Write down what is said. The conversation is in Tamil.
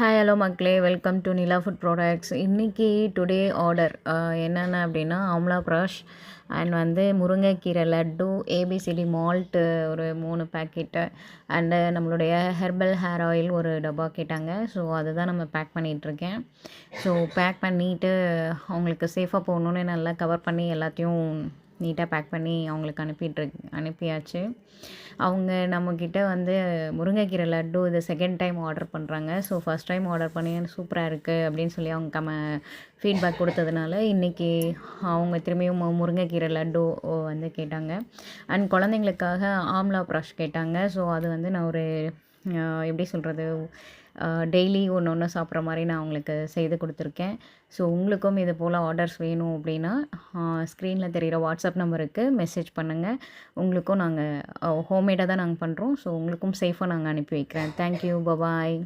ஹாய் ஹலோ மக்களே, welcome to Nila food products. இன்றைக்கி டுடே ஆர்டர் என்னென்ன அப்படின்னா ஆம்லா ப்ரஷ் அண்ட் முருங்கைக்கீரை லட்டு, ஏபிசிடி மால்ட்டு ஒரு 3 பேக்கெட்டு அண்டு நம்மளுடைய ஹெர்பல் ஹேர் ஆயில் ஒரு டப்பா கேட்டாங்க. ஸோ அதுதான் நம்ம பேக் பண்ணிகிட்ருக்கேன். ஸோ பேக் பண்ணிவிட்டு அவங்களுக்கு சேஃபாக போகணுன்னு நல்லா கவர் பண்ணி எல்லாத்தையும் நீட்டாக பேக் பண்ணி அவங்களுக்கு அனுப்பியாச்சு. அவங்க நம்மக்கிட்ட முருங்கைக்கீரை லட்டு இது செகண்ட் டைம் ஆர்டர் பண்ணுறாங்க. ஸோ ஃபஸ்ட் டைம் ஆர்டர் பண்ணி சூப்பராக இருக்குது அப்படின்னு சொல்லி அவங்க ஃபீட்பேக் கொடுத்ததுனால இன்றைக்கி அவங்க திரும்பியும் முருங்கைக்கீரை லட்டு கேட்டாங்க. அண்ட் குழந்தைங்களுக்காக ஆம்லா ப்ரஷ் கேட்டாங்க. ஸோ அது நான் ஒரு எப்படி சொல்கிறது, டெய்லி ஒன்று ஒன்று சாப்பிட்ற மாதிரி நான் அவங்களுக்கு செய்து கொடுத்துருக்கேன். ஸோ உங்களுக்கும் இது போல் ஆர்டர்ஸ் வேணும் அப்படின்னா ஸ்க்ரீனில் தெரிகிற வாட்ஸ்அப் நம்பருக்கு மெசேஜ் பண்ணுங்கள். உங்களுக்கும் நாங்கள் ஹோம்மேடாக தான் நாங்கள் பண்ணுறோம். ஸோ உங்களுக்கும் சேஃபாக நாங்கள் அனுப்பி வைக்கிறேன். Thank you, bye bye.